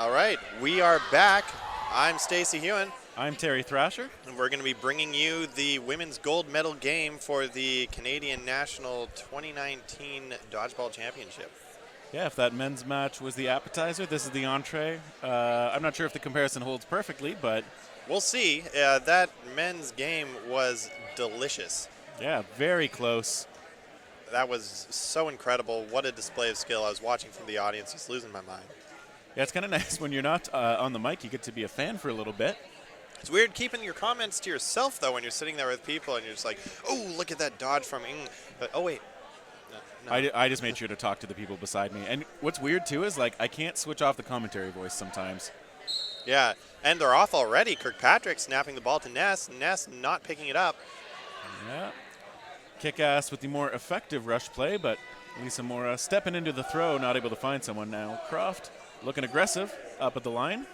All right, we are back. I'm Stacy Hewen. I'm Terry Thrasher. And we're going to be bringing you the women's gold medal game for the Canadian National 2019 Dodgeball Championship. Yeah, if that men's match was the appetizer, this is the entree. I'm not sure if the comparison holds perfectly, but... We'll see. That men's game was delicious. Yeah, very close. That was so incredible. What a display of skill. I was watching from the audience, just losing my mind. Yeah, it's kind of nice when you're not on the mic. You get to be a fan for a little bit. It's weird keeping your comments to yourself, though, when you're sitting there with people and you're just like, oh, look at that dodge from England. Oh, wait. No. I just made sure to talk to the people beside me. And what's weird, too, is like I can't switch off the commentary voice sometimes. Yeah, and they're off already. Kirkpatrick snapping the ball to Ness. Ness not picking it up. Yeah. Kickass with the more effective rush play, but Lisa Mora stepping into the throw, not able to find someone now. Croft looking aggressive up at the line.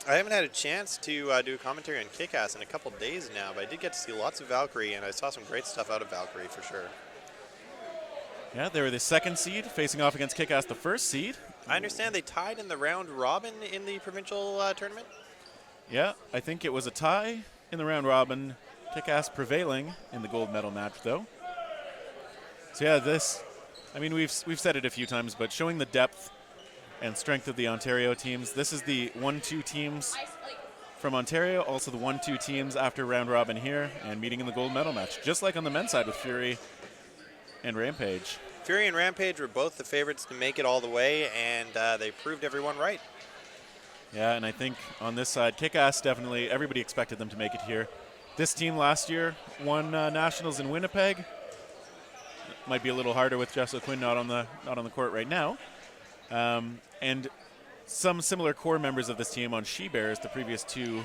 I haven't had a chance to do a commentary on Kickass in a couple days now, but I did get to see lots of Valkyrie, and I saw some great stuff out of Valkyrie for sure. Yeah, they were the second seed, facing off against Kickass, the first seed. I understand they tied in the round robin in the provincial tournament. Yeah, I think it was a tie in the round robin. Kickass prevailing in the gold medal match, though. So yeah, this, I mean, we've said it a few times, but showing the depth and strength of the Ontario teams. This is the 1-2 teams from Ontario, also the 1-2 teams after round robin here, and meeting in the gold medal match, just like on the men's side with Fury and Rampage. Fury and Rampage were both the favorites to make it all the way, and they proved everyone right. Yeah, and I think on this side, Kickass definitely, everybody expected them to make it here. This team last year won nationals in Winnipeg. Might be a little harder with Jessica Quinn not on the court right now. And some similar core members of this team on She Bears, the previous two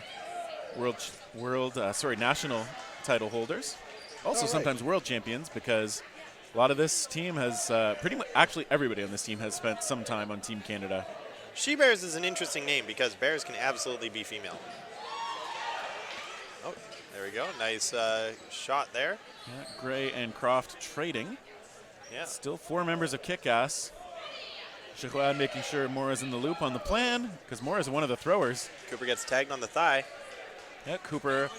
national title holders. Also sometimes world champions, because a lot of this team has pretty much, actually everybody on this team has spent some time on Team Canada. She Bears is an interesting name because bears can absolutely be female. Oh, there we go. Nice shot there. Yeah, Gray and Croft trading. Yeah. Still 4 members of Kickass. Girouard making sure Mora's in the loop on the plan, because Mora's one of the throwers. Cooper gets tagged on the thigh. Yeah, Cooper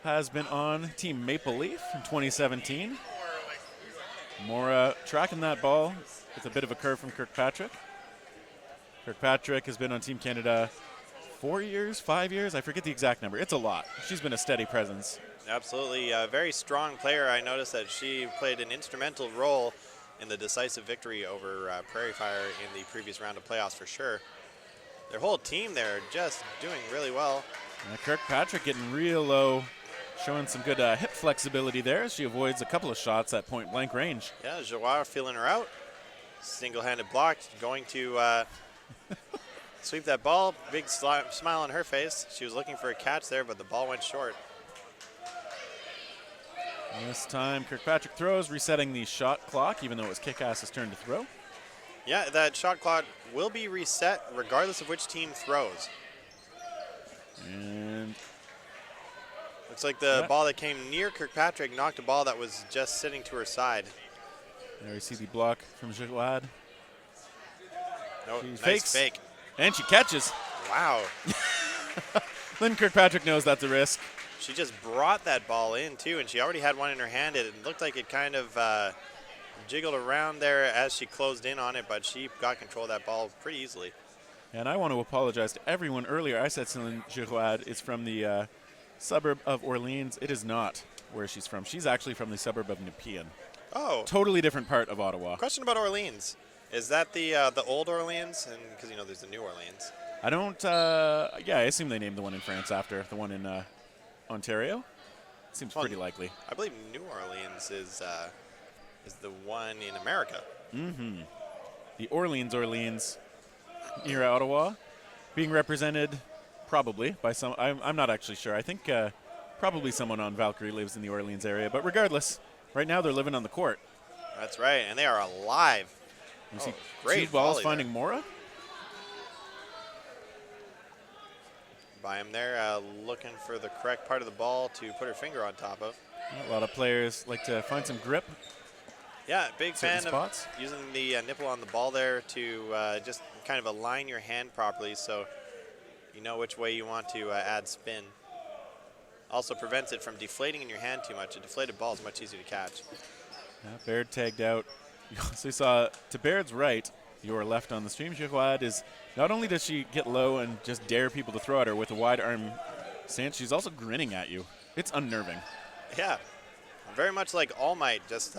has been on Team Maple Leaf in 2017. Mora tracking that ball with a bit of a curve from Kirkpatrick. Kirkpatrick has been on Team Canada 4 years, 5 years, I forget the exact number. It's a lot. She's been a steady presence. Absolutely. A very strong player. I noticed that she played an instrumental role in the decisive victory over Prairie Fire in the previous round of playoffs for sure. Their whole team there just doing really well. Kirkpatrick getting real low, showing some good hip flexibility there. She avoids a couple of shots at point blank range. Yeah, Girouard feeling her out. Single-handed blocked, going to sweep that ball. Big smile on her face. She was looking for a catch there, but the ball went short. This time Kirkpatrick throws, resetting the shot clock, even though it was Kickass's turn to throw. Yeah, that shot clock will be reset regardless of which team throws. And looks like the ball that came near Kirkpatrick knocked a ball that was just sitting to her side. There we see the block from Girouard. No, She nice fakes. fake. And she catches. Wow. Then Kirkpatrick knows that's a risk. She just brought that ball in, too, and she already had one in her hand. It looked like it kind of jiggled around there as she closed in on it, but she got control of that ball pretty easily. And I want to apologize to everyone earlier. I said Céline Girouard is from the suburb of Orleans. It is not where she's from. She's actually from the suburb of Nepean. Oh. Totally different part of Ottawa. Question about Orleans. Is that the old Orleans? And because, you know, there's the new Orleans. I don't, yeah, I assume they named the one in France after the one in Ontario. Seems pretty likely. I believe New Orleans is the one in America. Mm-hmm. The Orleans near Ottawa, being represented probably by some, I'm not actually sure. I think probably someone on Valkyrie lives in the Orleans area, but regardless, right now they're living on the court. That's right, and they are alive. You see great two balls volley finding there. Mora. By him there, looking for the correct part of the ball to put her finger on top of. A lot of players like to find some grip Yeah, big fan spots. of using the nipple on the ball there to just kind of align your hand properly so you know which way you want to add spin. Also prevents it from deflating in your hand too much. A deflated ball is much easier to catch. Yeah, Baird tagged out. You also saw to Baird's right, your left on the stream, Girouard is, not only does she get low and just dare people to throw at her with a wide arm stance, she's also grinning at you. It's unnerving. Yeah, very much like All Might, just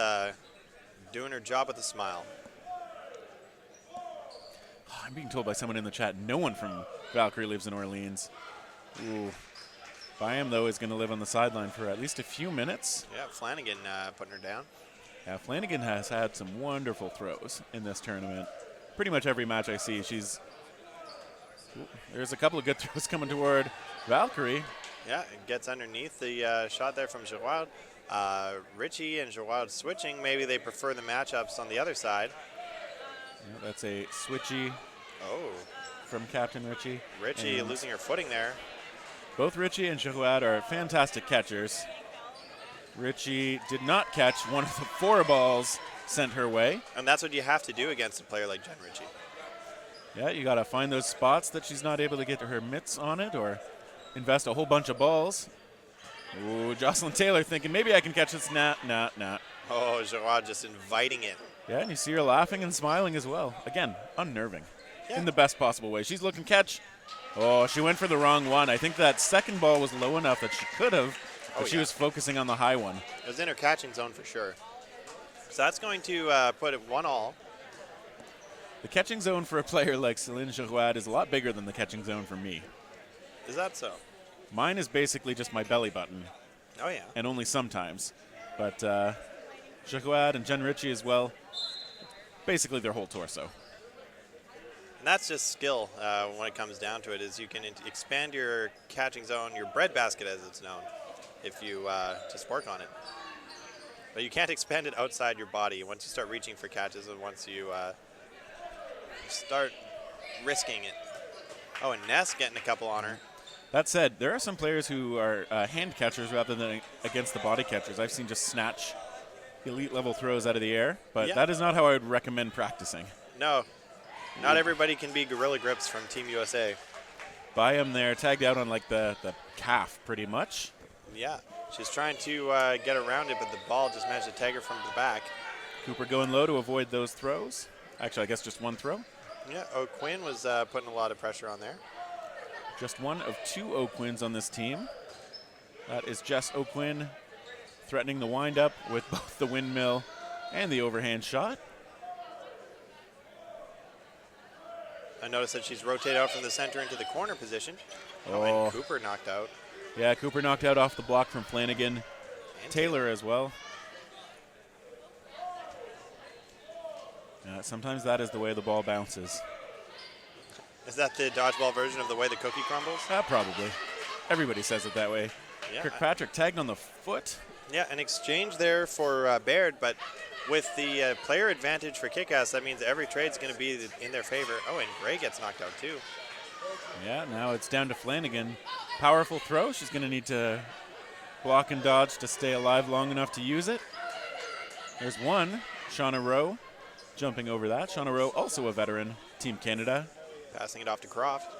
doing her job with a smile. Oh, I'm being told by someone in the chat, no one from Valkyrie lives in Orleans. Ooh. Byam, though, is going to live on the sideline for at least a few minutes. Yeah, Flanagan putting her down. Yeah, Flanagan has had some wonderful throws in this tournament. Pretty much every match I see, there's a couple of good throws coming toward Valkyrie. Yeah, it gets underneath the shot there from Girouard. Richie and Girouard switching. Maybe they prefer the matchups on the other side. Yeah, that's a switchy from Captain Richie. Richie losing her footing there. Both Richie and Girouard are fantastic catchers. Richie did not catch one of the 4 balls sent her way. And that's what you have to do against a player like Jen Richie. Yeah, you got to find those spots that she's not able to get her mitts on it or invest a whole bunch of balls. Ooh, Jocelyn Taylor thinking, maybe I can catch this. Nah. Oh, Girouard just inviting it. Yeah, and you see her laughing and smiling as well. Again, unnerving in the best possible way. She's looking catch. Oh, she went for the wrong one. I think that second ball was low enough that she could have, but she was focusing on the high one. It was in her catching zone for sure. So that's going to put it 1-1. The catching zone for a player like Céline Girouard is a lot bigger than the catching zone for me. Is that so? Mine is basically just my belly button. Oh, yeah. And only sometimes. But Girouard and Jen Ritchie as well, basically their whole torso. And that's just skill when it comes down to it, is you can expand your catching zone, your breadbasket as it's known, if you just work on it. But you can't expand it outside your body once you start reaching for catches and once you start risking it. Oh, and Ness getting a couple on her. That said, there are some players who are hand catchers rather than against the body catchers. I've seen just snatch elite level throws out of the air, but that is not how I would recommend practicing. No, not everybody can be Gorilla Grips from Team USA. Byam there, tagged out on like the calf pretty much. Yeah, she's trying to get around it, but the ball just managed to tag her from the back. Cooper going low to avoid those throws. Actually, I guess just one throw. Yeah, O'Quinn was putting a lot of pressure on there. Just one of 2 O'Quinns on this team. That is Jess O'Quinn threatening the windup with both the windmill and the overhand shot. I noticed that she's rotated out from the center into the corner position. Oh, and Cooper knocked out. Yeah, Cooper knocked out off the block from Flanagan. And Taylor as well. Sometimes that is the way the ball bounces. Is that the dodgeball version of the way the cookie crumbles? Probably. Everybody says it that way. Yeah. Kirkpatrick tagged on the foot. Yeah, an exchange there for Baird, but with the player advantage for Kickass, that means every trade's going to be in their favor. Oh, and Gray gets knocked out too. Yeah, now it's down to Flanagan. Powerful throw. She's going to need to block and dodge to stay alive long enough to use it. There's one. Shauna Rowe jumping over that. Shauna Rowe, also a veteran, Team Canada. Passing it off to Croft.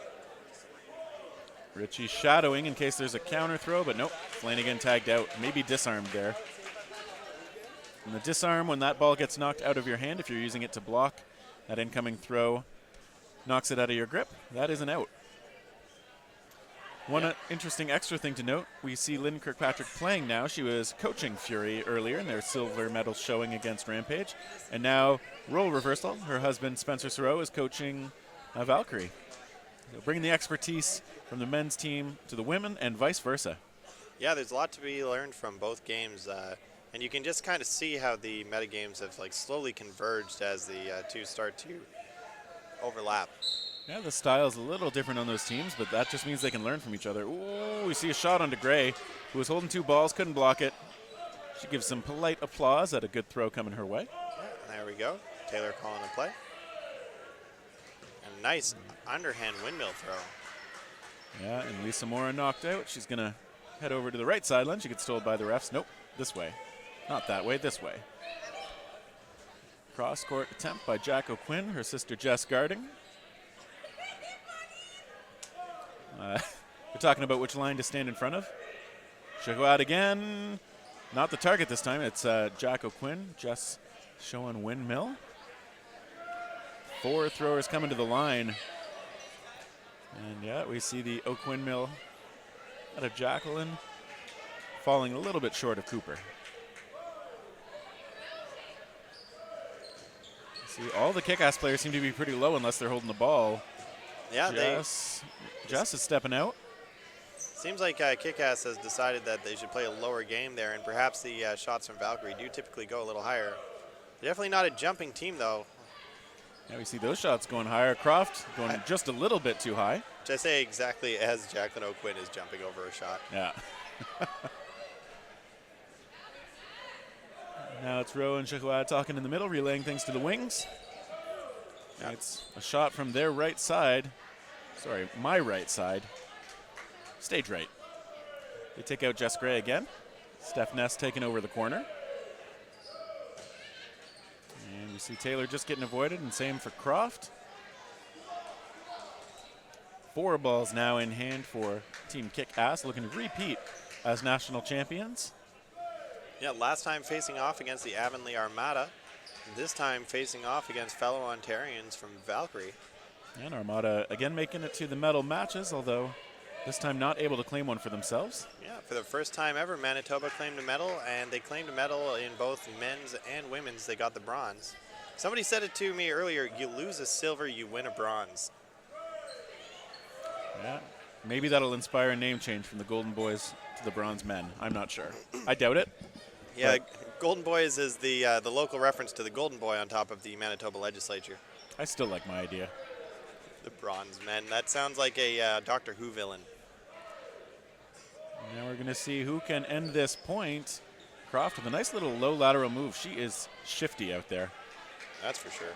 Richie shadowing in case there's a counter throw, but nope. Flanagan tagged out. Maybe disarmed there. And the disarm, when that ball gets knocked out of your hand, if you're using it to block that incoming throw, knocks it out of your grip. That is an out. One interesting extra thing to note, we see Lynn Kirkpatrick playing now. She was coaching Fury earlier in their silver medal showing against Rampage. And now, role reversal, her husband Spencer Sorrow is coaching Valkyrie. So bringing the expertise from the men's team to the women and vice versa. Yeah, there's a lot to be learned from both games. And you can just kind of see how the metagames have slowly converged as the two start to overlap. Yeah, the style is a little different on those teams, but that just means they can learn from each other. Ooh, we see a shot onto Gray, who was holding 2 balls, couldn't block it. She gives some polite applause at a good throw coming her way. Yeah, there we go. Taylor calling the play. A nice underhand windmill throw. Yeah, and Lisa Mora knocked out. She's going to head over to the right sideline. She gets told by the refs, nope, this way. Not that way, this way. Cross-court attempt by Jack O'Quinn, her sister Jess guarding. We're talking about which line to stand in front of. She'll go out again. Not the target this time. It's Jack O'Quinn. Jess showing windmill. 4 throwers coming to the line. And yeah, we see the O'Quinn mill out of Jacqueline, falling a little bit short of Cooper. See, all the Kickass players seem to be pretty low unless they're holding the ball. Yeah, Jess is stepping out. Seems like Kickass has decided that they should play a lower game there, and perhaps the shots from Valkyrie do typically go a little higher. Definitely not a jumping team, though. Yeah, we see those shots going higher. Croft going just a little bit too high. Which I say exactly as Jacqueline O'Quinn is jumping over a shot. Yeah. Now it's Rowe and Chikwa talking in the middle, relaying things to the wings. Yep. It's a shot from their right side. Sorry, my right side. Stage right. They take out Jess Gray again. Steph Ness taking over the corner. And we see Taylor just getting avoided, and same for Croft. 4 balls now in hand for Team Kickass, looking to repeat as national champions. Yeah, last time facing off against the Avonlea Armada. This time facing off against fellow Ontarians from Valkyrie. And Armada again making it to the medal matches, although this time not able to claim one for themselves. Yeah, for the first time ever, Manitoba claimed a medal, and they claimed a medal in both men's and women's. They got the bronze. Somebody said it to me earlier, you lose a silver, you win a bronze. Yeah, maybe that'll inspire a name change from the Golden Boys to the Bronze Men. I'm not sure. I doubt it. Yeah, Golden Boys is the local reference to the Golden Boy on top of the Manitoba legislature. I still like my idea. The Bronze Men. That sounds like a Doctor Who villain. Now we're going to see who can end this point. Croft with a nice little low lateral move. She is shifty out there. That's for sure.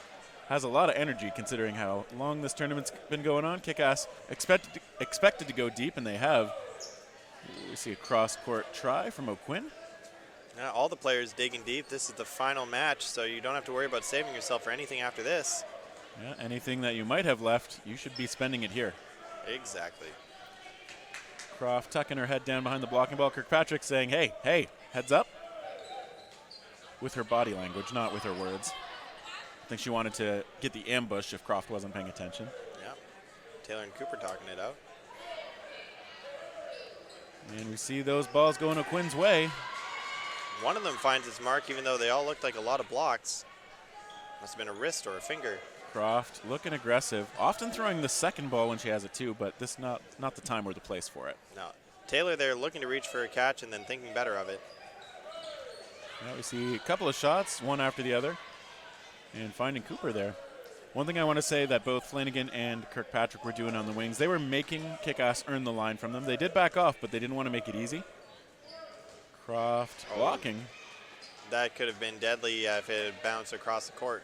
Has a lot of energy considering how long this tournament's been going on. Kickass expected to go deep, and they have. We see a cross-court try from O'Quinn. Now all the players digging deep. This is the final match, so you don't have to worry about saving yourself for anything after this. Yeah, anything that you might have left, you should be spending it here. Exactly. Croft tucking her head down behind the blocking ball. Kirkpatrick saying, hey, hey, heads up. With her body language, not with her words. I think she wanted to get the ambush if Croft wasn't paying attention. Yeah. Taylor and Cooper talking it out. And we see those balls going O'Quinn's way. One of them finds its mark, even though they all looked like a lot of blocks. Must have been a wrist or a finger. Croft looking aggressive, often throwing the second ball when she has it too, but this not the time or the place for it. No. Taylor there looking to reach for a catch and then thinking better of it. Now we see a couple of shots, one after the other, and finding Cooper there. One thing I want to say that both Flanagan and Kirkpatrick were doing on the wings, they were making Kickass earn the line from them. They did back off, but they didn't want to make it easy. Croft blocking. That could have been deadly if it had bounced across the court.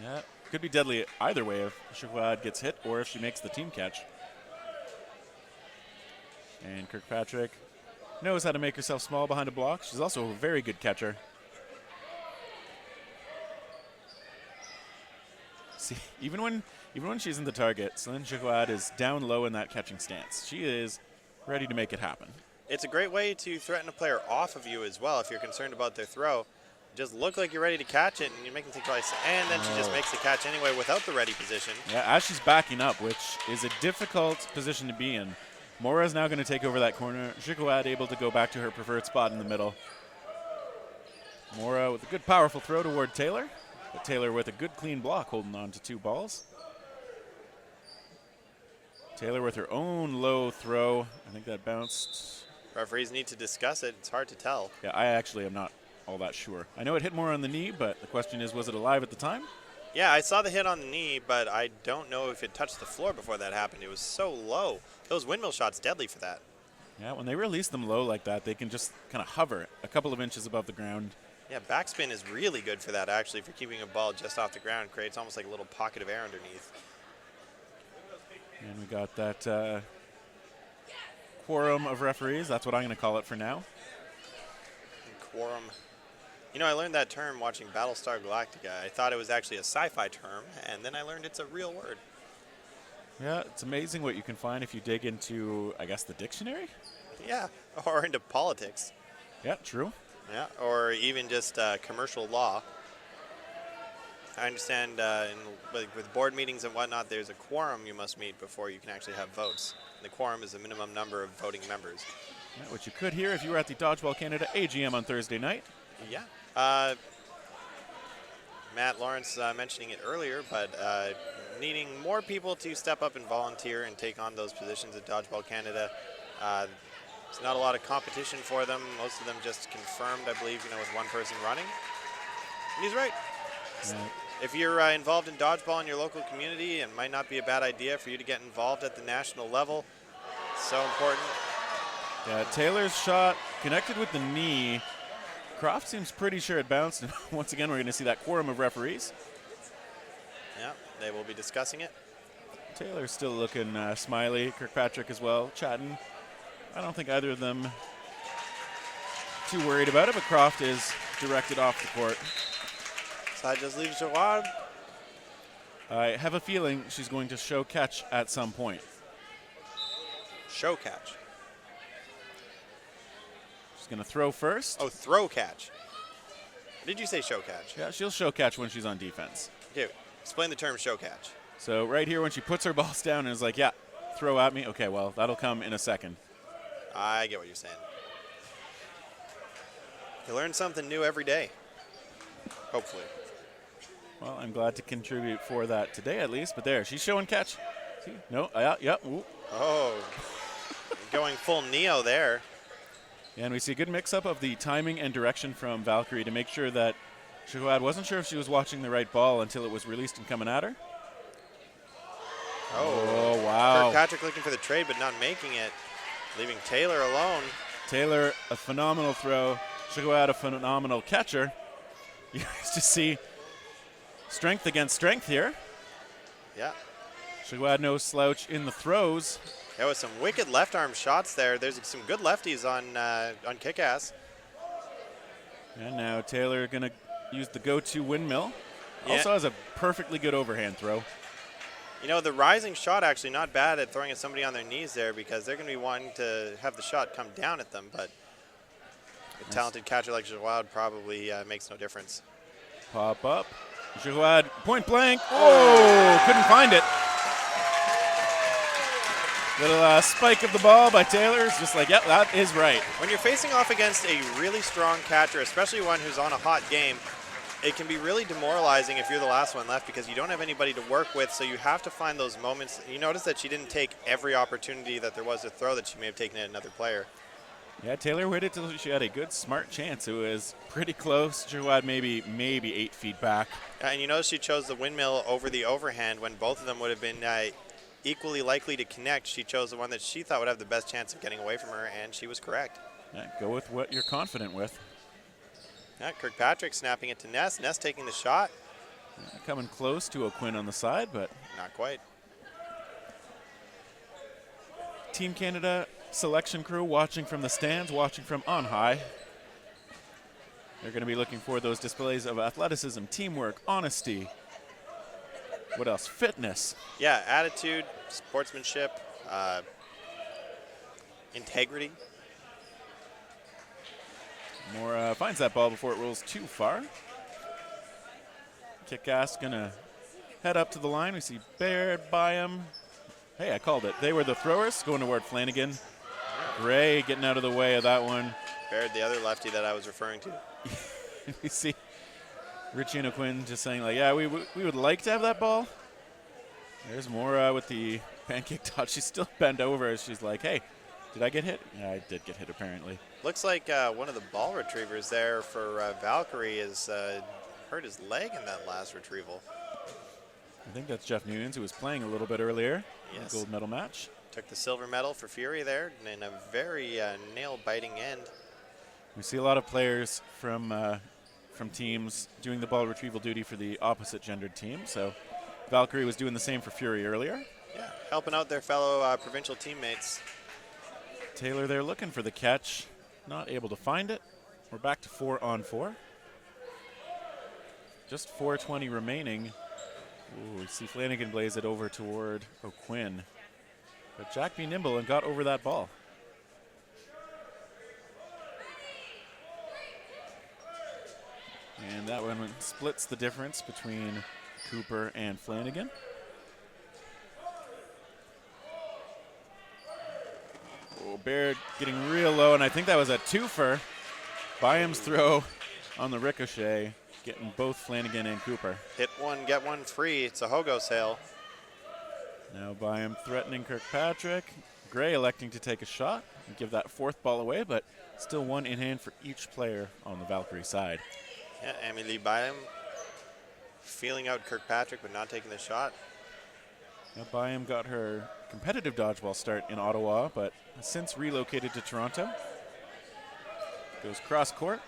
Yeah, could be deadly either way if Chouad gets hit or if she makes the team catch. And Kirkpatrick knows how to make herself small behind a block. She's also a very good catcher. See, even when she's in the target, Celine Chouad is down low in that catching stance. She is ready to make it happen. It's a great way to threaten a player off of you as well if you're concerned about their throw. Just look like you're ready to catch it, and you make them think twice. And then she just makes the catch anyway without the ready position. Yeah, as she's backing up, which is a difficult position to be in. Mora's now going to take over that corner. Chouad able to go back to her preferred spot in the middle. Mora with a good powerful throw toward Taylor. But Taylor with a good clean block holding on to 2 balls. Taylor with her own low throw. I think that bounced. Referees need to discuss it. It's hard to tell. Yeah, I actually am not all that sure. I know it hit more on the knee, but the question is, was it alive at the time? Yeah, I saw the hit on the knee, but I don't know if it touched the floor before that happened. It was so low. Those windmill shots, deadly for that. Yeah, when they release them low like that, they can just kind of hover a couple of inches above the ground. Yeah, backspin is really good for that, actually, for keeping a ball just off the ground. Creates almost like a little pocket of air underneath. And we got that quorum of referees. That's what I'm going to call it for now. Quorum. You know, I learned that term watching Battlestar Galactica. I thought it was actually a sci-fi term, and then I learned it's a real word. Yeah, it's amazing what you can find if you dig into, I guess, the dictionary? Yeah, or into politics. Yeah, true. Yeah, or even just commercial law. I understand with board meetings and whatnot, there's a quorum you must meet before you can actually have votes. The quorum is the minimum number of voting members. Yeah, which you could hear if you were at the Dodgeball Canada AGM on Thursday night. Yeah. Matt Lawrence mentioning it earlier, but needing more people to step up and volunteer and take on those positions at Dodgeball Canada. There's not a lot of competition for them. Most of them just confirmed, I believe, with one person running. And he's right. Yeah. If you're involved in dodgeball in your local community, it might not be a bad idea for you to get involved at the national level. So important. Yeah, Taylor's shot connected with the knee. Croft seems pretty sure it bounced. And once again, we're going to see that quorum of referees. Yeah, they will be discussing it. Taylor's still looking smiley. Kirkpatrick as well, chatting. I don't think either of them too worried about it, but Croft is directed off the court. Side just leaves Jawad. I have a feeling she's going to show catch at some point. Show catch. She's going to throw first. Oh, throw catch. Did you say show catch? Yeah, she'll show catch when she's on defense. Okay, explain the term show catch. So right here when she puts her balls down and is like, yeah, throw at me. Okay, well, that'll come in a second. I get what you're saying. You learn something new every day. Hopefully. Well, I'm glad to contribute for that today at least, but there, she's showing catch. See? No, yeah. Ooh. Oh, going full Neo there. And we see a good mix-up of the timing and direction from Valkyrie to make sure that Shahwad wasn't sure if she was watching the right ball until it was released and coming at her. Oh, wow. Kirkpatrick looking for the trade but not making it, leaving Taylor alone. Taylor, a phenomenal throw. Shahwad, a phenomenal catcher. You just see strength against strength here. Yeah. Shahwad no slouch in the throws. There was some wicked left arm shots there. There's some good lefties on Kickass. And now Taylor going to use the go-to windmill. Yeah. Also has a perfectly good overhand throw. You know, the rising shot actually not bad at throwing at somebody on their knees there because they're going to be wanting to have the shot come down at them, but a talented catcher like Jawad probably makes no difference. Pop up. Jawad, point blank. Oh, couldn't find it. Little spike of the ball by Taylor. It's just like, yep, that is right. When you're facing off against a really strong catcher, especially one who's on a hot game, it can be really demoralizing if you're the last one left because you don't have anybody to work with, so you have to find those moments. You notice that she didn't take every opportunity that there was to throw that she may have taken at another player. Yeah, Taylor waited till she had a good, smart chance. It was pretty close. Jawad maybe 8 feet back. And you notice she chose the windmill over the overhand when both of them would have been equally likely to connect. She chose the one that she thought would have the best chance of getting away from her, and she was correct. Yeah, go with what you're confident with. Yeah, Kirkpatrick snapping it to Ness. Ness taking the shot. Yeah, coming close to O'Quinn on the side, but not quite. Team Canada selection crew watching from the stands, watching from on high. They're going to be looking for those displays of athleticism, teamwork, honesty. What else? Fitness. Yeah, attitude, sportsmanship, integrity. Moore finds that ball before it rolls too far. Kickass gonna head up to the line. We see Baird by him. Hey, I called it. They were the throwers going toward Flanagan. Gray getting out of the way of that one. Baird, the other lefty that I was referring to. We see Richie and O'Quinn just saying like, yeah, we would like to have that ball. There's Moore with the pancake dodge. She's still bent over as she's like, hey, did I get hit? Yeah, I did get hit apparently. Looks like one of the ball retrievers there for Valkyrie has hurt his leg in that last retrieval. I think that's Jeff Newens, who was playing a little bit earlier in the gold medal match. Took the silver medal for Fury there in a very nail-biting end. We see a lot of players from teams doing the ball retrieval duty for the opposite gendered team. So Valkyrie was doing the same for Fury earlier. Yeah, helping out their fellow provincial teammates. Taylor there looking for the catch, not able to find it. We're back to 4-on-4. just 4:20 remaining. Ooh, we see Flanagan blaze it over toward O'Quinn. But Jack be nimble and got over that ball. And that one splits the difference between Cooper and Flanagan. Oh, Baird getting real low, and I think that was a twofer. Byam's throw on the ricochet, getting both Flanagan and Cooper. Hit one, get one free. It's a Hogo sale. Now Byam threatening Kirkpatrick. Gray electing to take a shot and give that fourth ball away, but still one in hand for each player on the Valkyrie side. Yeah, Emily Byam feeling out Kirkpatrick but not taking the shot. Now Byam got her competitive dodgeball start in Ottawa, but has since relocated to Toronto. Goes cross court.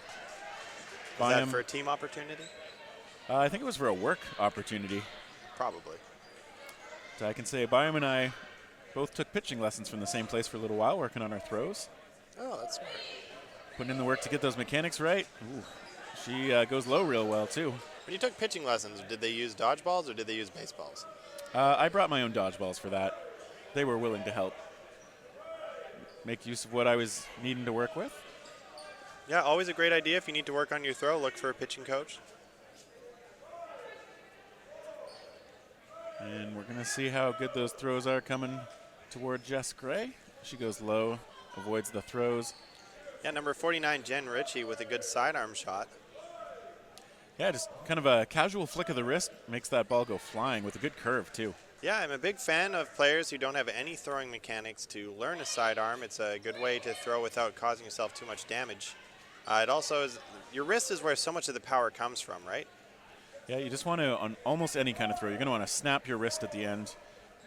Was that for a team opportunity? I think it was for a work opportunity. Probably. So I can say Byam and I both took pitching lessons from the same place for a little while, working on our throws. Oh, that's smart. Putting in the work to get those mechanics right. Ooh, she goes low real well, too. When you took pitching lessons, did they use dodgeballs or did they use baseballs? I brought my own dodgeballs for that. They were willing to help make use of what I was needing to work with. Yeah, always a great idea. If you need to work on your throw, look for a pitching coach. And we're going to see how good those throws are coming toward Jess Gray. She goes low, avoids the throws. Yeah, number 49, Jen Ritchie, with a good sidearm shot. Yeah, just kind of a casual flick of the wrist makes that ball go flying with a good curve, too. Yeah, I'm a big fan of players who don't have any throwing mechanics to learn a sidearm. It's a good way to throw without causing yourself too much damage. It also is, your wrist is where so much of the power comes from, right? Yeah, you just want to, on almost any kind of throw, you're going to want to snap your wrist at the end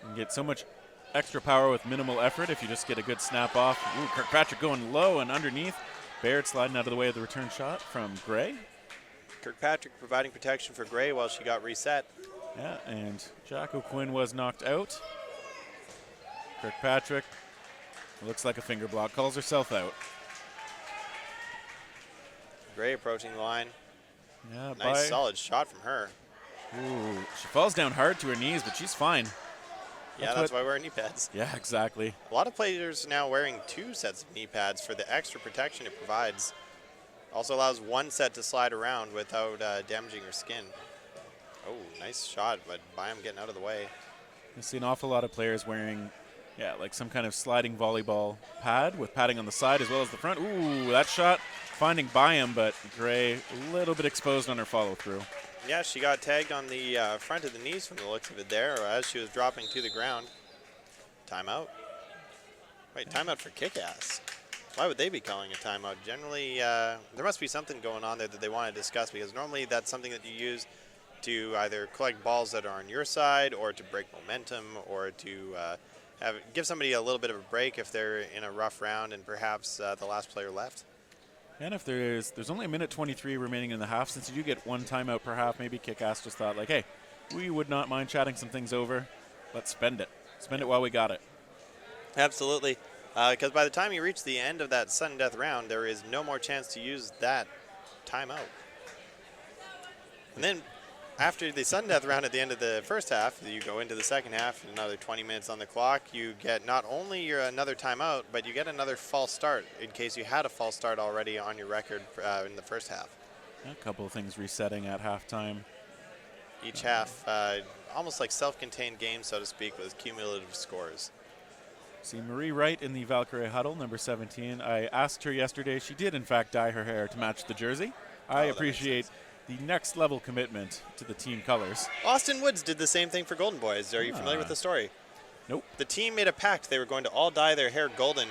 and get so much extra power with minimal effort if you just get a good snap off. Ooh, Kirkpatrick going low and underneath. Baird sliding out of the way of the return shot from Gray. Kirkpatrick providing protection for Gray while she got reset. Yeah, and Jack O'Quinn was knocked out. Kirkpatrick, looks like a finger block, calls herself out. Gray approaching the line. Yeah, nice solid shot from her. Ooh, she falls down hard to her knees, but she's fine. Yeah, that's why we wear knee pads. Yeah, exactly. A lot of players now wearing 2 sets of knee pads for the extra protection it provides. Also allows one set to slide around without damaging your skin. Oh, nice shot, but Byam getting out of the way. You see an awful lot of players wearing, yeah, like some kind of sliding volleyball pad with padding on the side as well as the front. Ooh, that shot finding Byam, but Gray a little bit exposed on her follow-through. Yeah, she got tagged on the front of the knees from the looks of it there as she was dropping to the ground. Timeout. Wait, timeout for Kickass. Why would they be calling a timeout? Generally, there must be something going on there that they want to discuss, because normally that's something that you use to either collect balls that are on your side or to break momentum or to give somebody a little bit of a break if they're in a rough round and perhaps the last player left. And if there's only a minute 23 remaining in the half, since you do get one timeout per half, maybe Kickass just thought like, hey, we would not mind chatting some things over. Let's spend it. Spend it while we got it. Absolutely. Because by the time you reach the end of that sudden death round, there is no more chance to use that timeout. And then after the sudden death round at the end of the first half, you go into the second half, another 20 minutes on the clock. You get not only another timeout, but you get another false start in case you had a false start already on your record in the first half. A couple of things resetting at halftime. Each half, almost like self-contained games, so to speak, with cumulative scores. See Marie Wright in the Valkyrie huddle, number 17. I asked her yesterday. She did, in fact, dye her hair to match the jersey. I appreciate the next level commitment to the team colors. Austin Woods did the same thing for Golden Boys. Are you familiar with the story? Nope. The team made a pact. They were going to all dye their hair golden.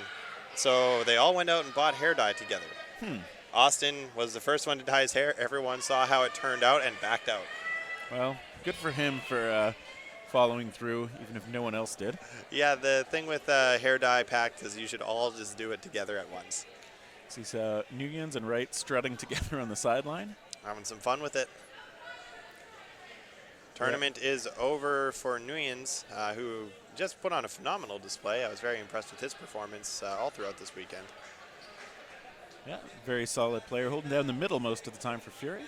So they all went out and bought hair dye together. Austin was the first one to dye his hair. Everyone saw how it turned out and backed out. Well, good for him for following through, even if no one else did. Yeah, the thing with hair dye pact is you should all just do it together at once. See Nguyen's and Wright strutting together on the sideline. Having some fun with it. Tournament is over for Nguyen's, who just put on a phenomenal display. I was very impressed with his performance all throughout this weekend. Yeah, very solid player, holding down the middle most of the time for Fury.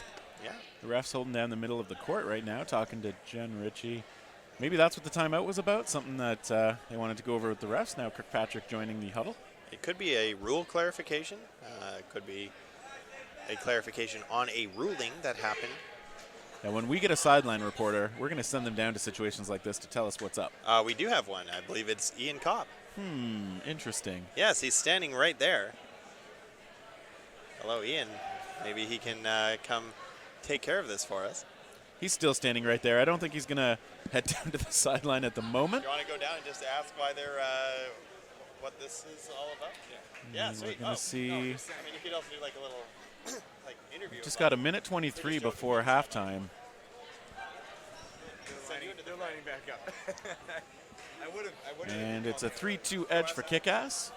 Yeah. The ref's holding down the middle of the court right now, talking to Jen Ritchie. Maybe that's what the timeout was about, something that they wanted to go over with the refs. Now Kirkpatrick joining the huddle. It could be a rule clarification. It could be a clarification on a ruling that happened. Now, when we get a sideline reporter, we're going to send them down to situations like this to tell us what's up. We do have one. I believe it's Ian Kopp. Interesting. Yes, he's standing right there. Hello, Ian. Maybe he can come take care of this for us. He's still standing right there. I don't think he's going to head down to the sideline at the moment. You want to go down and just ask why they're, what this is all about? Yeah, sweet. We're going to see. No, I mean, you could also do like a little like interview. Just got a minute 23 before halftime. They're lining back up. And it's a 3-2 edge for Kickass.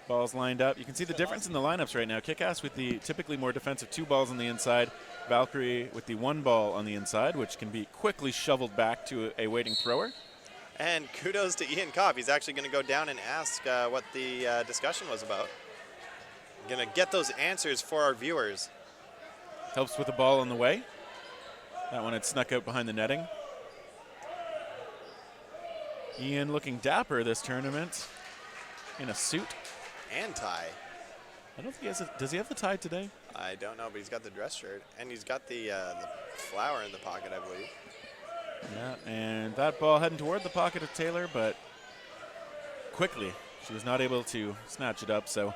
Balls lined up. You can see the difference in the lineups right now. Kickass with the typically more defensive 2 balls on the inside. Valkyrie with the 1 ball on the inside, which can be quickly shoveled back to a waiting thrower. And kudos to Ian Kopp. He's actually going to go down and ask what the discussion was about. Going to get those answers for our viewers. Helps with the ball on the way. That one had snuck out behind the netting. Ian looking dapper this tournament in a suit. And tie. I don't think he has a, does he have the tie today? I don't know, but he's got the dress shirt. And he's got the flower in the pocket, I believe. Yeah, and that ball heading toward the pocket of Taylor, but quickly. She was not able to snatch it up, so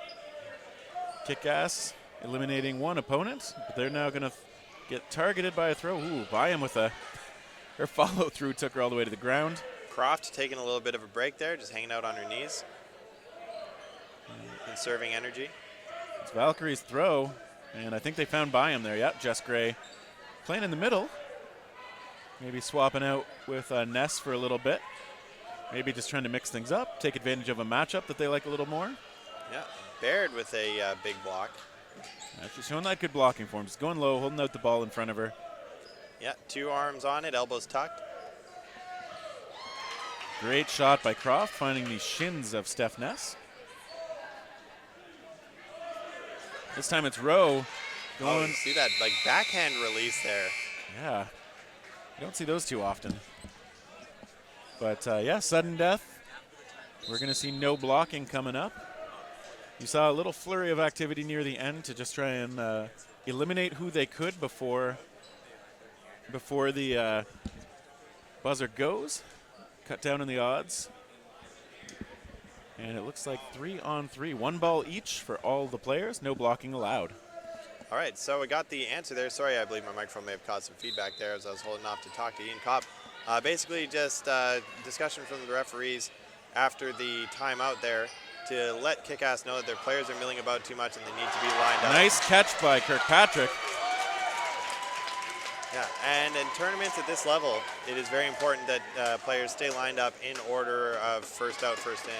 Kickass eliminating one opponent, but they're now going to get targeted by a throw. Ooh, by him with a, her follow through took her all the way to the ground. Croft taking a little bit of a break there, just hanging out on her knees. Conserving energy. It's Valkyrie's throw, and I think they found by him there. Yep, Jess Gray playing in the middle. Maybe swapping out with Ness for a little bit. Maybe just trying to mix things up, take advantage of a matchup that they like a little more. Yeah, Baird with a big block. She's showing that good blocking form. Just going low, holding out the ball in front of her. Yeah, 2 arms on it, elbows tucked. Great shot by Croft, finding the shins of Steph Ness. This time it's Rowe going. Oh, you see that like backhand release there. Yeah, you don't see those too often. But yeah, sudden death. We're going to see no blocking coming up. You saw a little flurry of activity near the end to just try and eliminate who they could before the buzzer goes. Cut down in the odds. And it looks like 3-on-3. 1 ball each for all the players. No blocking allowed. All right, so we got the answer there. Sorry, I believe my microphone may have caused some feedback there as I was holding off to talk to Ian Kopp. Basically just discussion from the referees after the timeout there to let Kickass know that their players are milling about too much and they need to be lined up. Nice catch by Kirkpatrick. Yeah, and in tournaments at this level, it is very important that players stay lined up in order of first out, first in.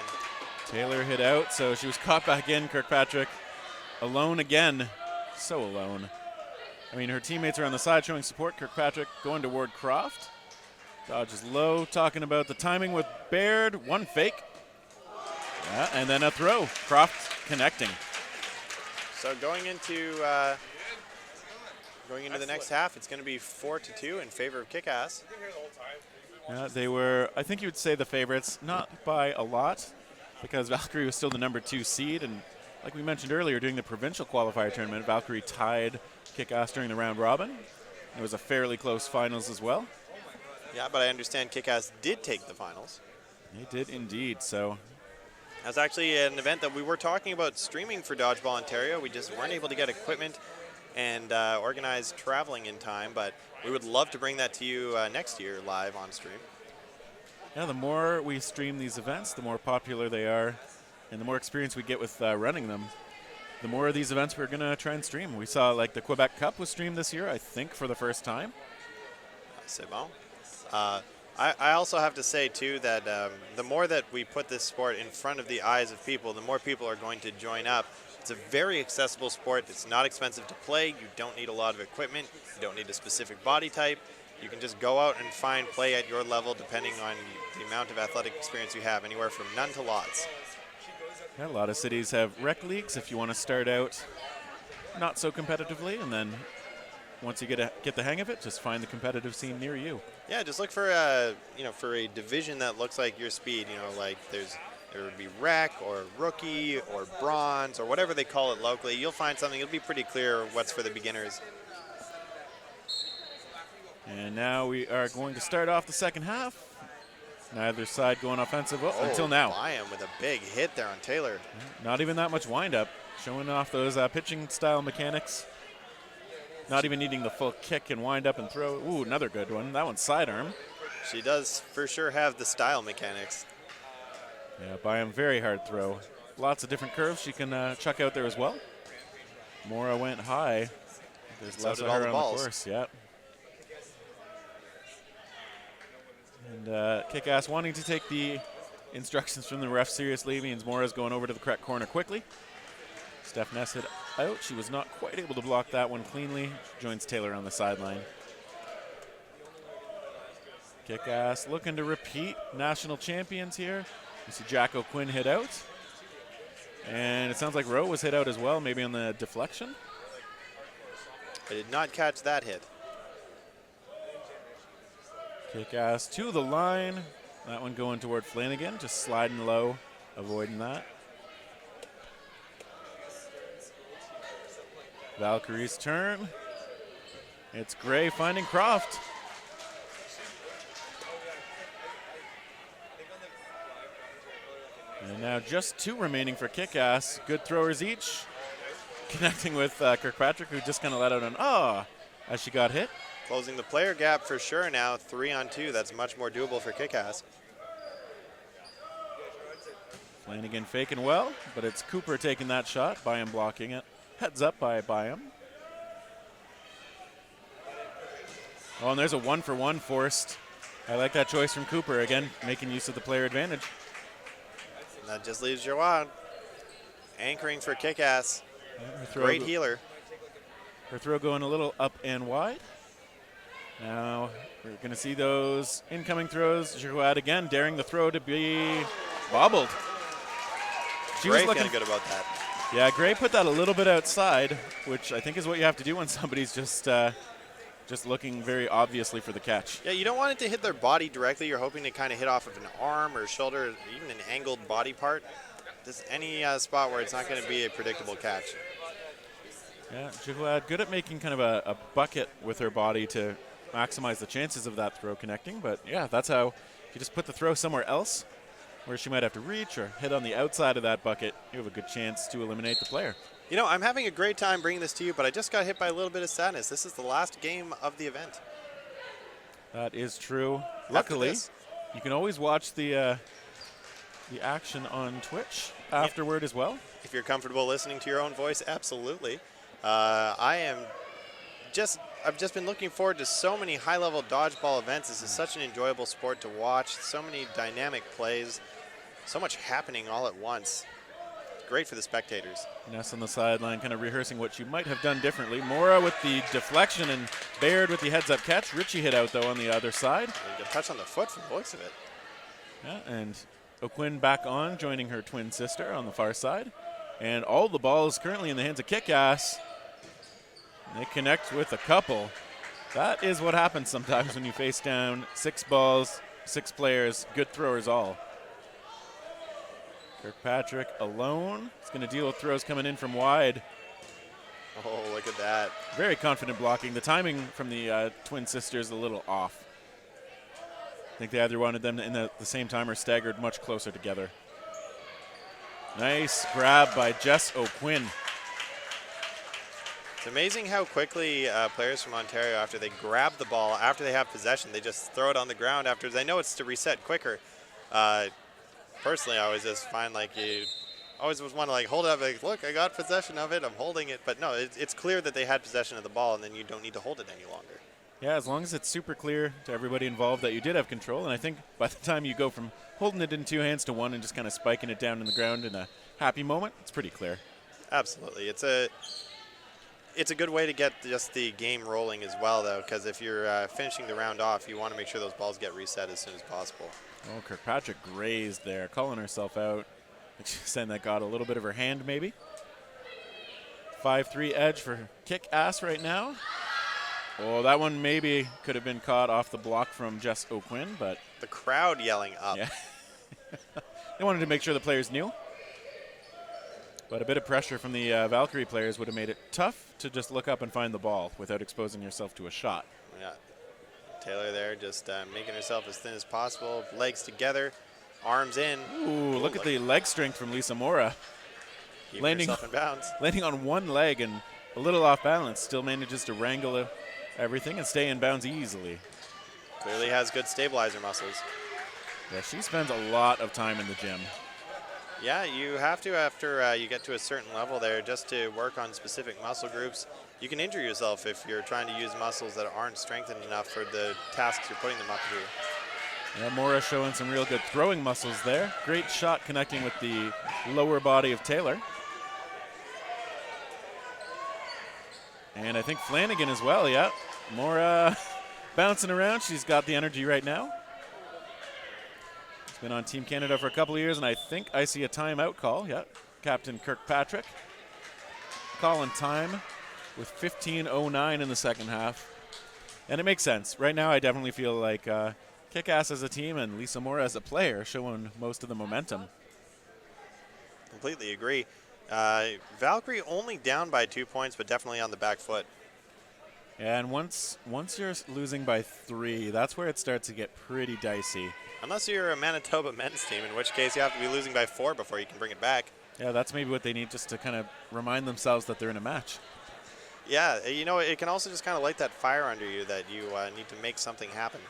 Taylor hit out, so she was caught back in. Kirkpatrick alone again. So alone. I mean, her teammates are on the side showing support. Kirkpatrick going toward Croft. Dodges low, talking about the timing with Baird. One fake. Yeah, and then a throw. Croft connecting. So going into the next half, it's going to be 4-2 in favor of Kickass. Yeah, they were, I think you would say the favorites, not by a lot, because Valkyrie was still the number 2 seed, and like we mentioned earlier, during the provincial qualifier tournament, Valkyrie tied Kickass during the round robin. It was a fairly close finals as well. Yeah, but I understand Kickass did take the finals. They did indeed, so. That's actually an event that we were talking about streaming for Dodgeball Ontario. We just weren't able to get equipment and organize traveling in time, but we would love to bring that to you next year live on stream. Yeah, the more we stream these events, the more popular they are, and the more experience we get with running them, the more of these events we're going to try and stream. We saw like the Quebec Cup was streamed this year, I think, for the first time. C'est bon. I also have to say, too, that the more that we put this sport in front of the eyes of people, the more people are going to join up. It's a very accessible sport. It's not expensive to play. You don't need a lot of equipment. You don't need a specific body type. You can just go out and find play at your level depending on the amount of athletic experience you have, anywhere from none to lots. Yeah, a lot of cities have rec leagues if you want to start out not so competitively and then once you get the hang of it, just find the competitive scene near you. Yeah, just look for for a division that looks like your speed. Like there would be rec or rookie or bronze or whatever they call it locally. You'll find something. It'll be pretty clear what's for the beginners. And now we are going to start off the second half. Neither side going offensive until now. Lion with a big hit there on Taylor. Not even that much windup, showing off those pitching style mechanics. Not even needing the full kick and wind up and throw. Ooh, another good one. That one's sidearm. She does for sure have the style mechanics. Yeah, Byam, very hard throw. Lots of different curves she can chuck out there as well. Mora went high. There's So less did of all her the on balls. the course, yeah. And Kickass wanting to take the instructions from the ref seriously means Mora's going over to the correct corner quickly. Steph Ness hit out. She was not quite able to block that one cleanly. She joins Taylor on the sideline. Kickass looking to repeat national champions here. You see Jack O'Quinn hit out. And it sounds like Rowe was hit out as well, maybe on the deflection. I did not catch that hit. Kickass to the line. That one going toward Flanagan, just sliding low, avoiding that. Valkyrie's turn. It's Gray finding Croft. And now just 2 remaining for Kickass. Good throwers each. Connecting with Kirkpatrick, who just kind of let out an as she got hit. Closing the player gap for sure now, 3-on-2. That's much more doable for Kickass. Flanagan faking well, but it's Cooper taking that shot. Byam blocking it. Heads up by Byam. Oh, and there's a 1-for-1 forced. I like that choice from Cooper, again, making use of the player advantage. And that just leaves Joanne anchoring for Kickass. Great healer. Her throw going a little up and wide. Now we're going to see those incoming throws. Girouad again daring the throw to be bobbled. She was looking good about that. Yeah, Gray put that a little bit outside, which I think is what you have to do when somebody's just looking very obviously for the catch. Yeah, you don't want it to hit their body directly. You're hoping to kind of hit off of an arm or shoulder, even an angled body part. Just any spot where it's not going to be a predictable catch. Yeah, Girouad good at making kind of a bucket with her body to maximize the chances of that throw connecting. But yeah, that's how you just put the throw somewhere else where she might have to reach or hit on the outside of that bucket. You have a good chance to eliminate the player. You know, I'm having a great time bringing this to you, but I just got hit by a little bit of sadness. This is the last game of the event. That is true. Luckily, you can always watch the action on Twitch afterward as well. If you're comfortable listening to your own voice, absolutely. I've just been looking forward to so many high-level dodgeball events. This is such an enjoyable sport to watch. So many dynamic plays, so much happening all at once. Great for the spectators. Ness on the sideline kind of rehearsing what she might have done differently. Mora with the deflection and Baird with the heads-up catch. Richie hit out, though, on the other side. A touch on the foot from the looks of it. Yeah, and O'Quinn back on, joining her twin sister on the far side. And all the balls currently in the hands of Kickass. They connect with a couple. That is what happens sometimes when you face down 6 balls, 6 players, good throwers all. Kirkpatrick alone. He's going to deal with throws coming in from wide. Oh, look at that. Very confident blocking. The timing from the twin sisters a little off. I think they either wanted them in the same time or staggered much closer together. Nice grab by Jess O'Quinn. It's amazing how quickly players from Ontario, after they grab the ball, after they have possession, they just throw it on the ground afterwards. I know it's to reset quicker. Personally, I always just find like you always want to like hold it up, like, look, I got possession of it, I'm holding it. But no, it's clear that they had possession of the ball, and then you don't need to hold it any longer. Yeah, as long as it's super clear to everybody involved that you did have control. And I think by the time you go from holding it in 2 hands to 1 and just kind of spiking it down in the ground in a happy moment, it's pretty clear. Absolutely. It's a good way to get just the game rolling as well, though, because if you're finishing the round off, you want to make sure those balls get reset as soon as possible. Oh, Kirkpatrick grazed there, calling herself out. She's saying that got a little bit of her hand, maybe. 5-3 edge for Kickass right now. Oh, that one maybe could have been caught off the block from Jess O'Quinn, but The crowd yelling up. yeah. They wanted to make sure the players knew. But a bit of pressure from the Valkyrie players would have made it tough to just look up and find the ball without exposing yourself to a shot. Yeah. Taylor there just making herself as thin as possible. Legs together, arms in. Ooh, look at the leg strength from Lisa Mora. Keeping Landing, herself in bounds. landing on one leg and a little off balance, still manages to wrangle everything and stay in bounds easily. Clearly has good stabilizer muscles. Yeah, she spends a lot of time in the gym. Yeah, you have to after you get to a certain level there just to work on specific muscle groups. You can injure yourself if you're trying to use muscles that aren't strengthened enough for the tasks you're putting them up to do. Yeah, Mora showing some real good throwing muscles there. Great shot connecting with the lower body of Taylor. And I think Flanagan as well, yeah. Mora bouncing around. She's got the energy right now. She's been on Team Canada for a couple of years, and I think I see a timeout call. Yeah, Captain Kirkpatrick calling time with 15:09 in the second half. And it makes sense. Right now I definitely feel like Kickass as a team and Lisa Mora as a player showing most of the momentum. Completely agree. Valkyrie only down by 2 points, but definitely on the back foot. And once you're losing by 3, that's where it starts to get pretty dicey. Unless you're a Manitoba men's team, in which case you have to be losing by 4 before you can bring it back. Yeah, that's maybe what they need just to kind of remind themselves that they're in a match. Yeah, you know, it can also just kind of light that fire under you that you need to make something happen.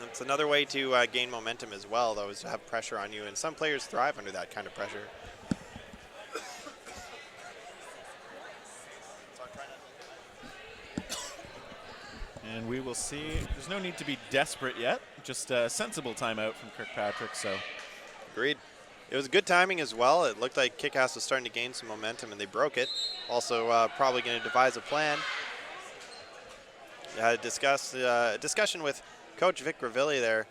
It's another way to gain momentum as well, though, is to have pressure on you, and some players thrive under that kind of pressure. And we will see. There's no need to be desperate yet. Just a sensible timeout from Kirkpatrick. So, Agreed. It was good timing as well. It looked like Kickass was starting to gain some momentum, and they broke it. Also, probably going to devise a plan. I had a discussion with Coach Vic Gravilli there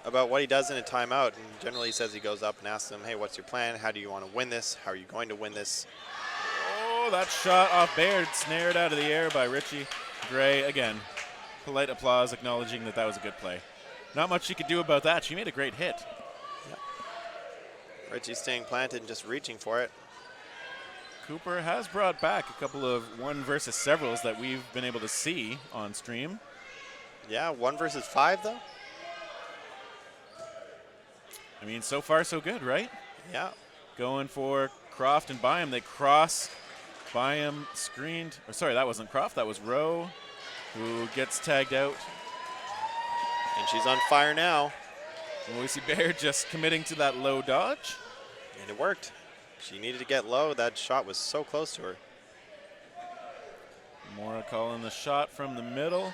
about what he does in a timeout, and generally he says he goes up and asks them, hey, what's your plan? How do you want to win this? How are you going to win this? oh, that shot off Baird, snared out of the air by Richie Gray. Again, polite applause acknowledging that that was a good play. Not much she could do about that. She made a great hit. Yep. Richie staying planted and just reaching for it. Cooper has brought back a couple of 1 versus severals that we've been able to see on stream. Yeah, 1 versus 5, though. I mean, so far so good, right? Yeah. Going for Croft and Byam. They cross. Byam screened. Or sorry, that wasn't Croft. That was Rowe, who gets tagged out. And she's on fire now. And we see Baird just committing to that low dodge. And it worked. She needed to get low. That shot was so close to her. Mora calling the shot from the middle.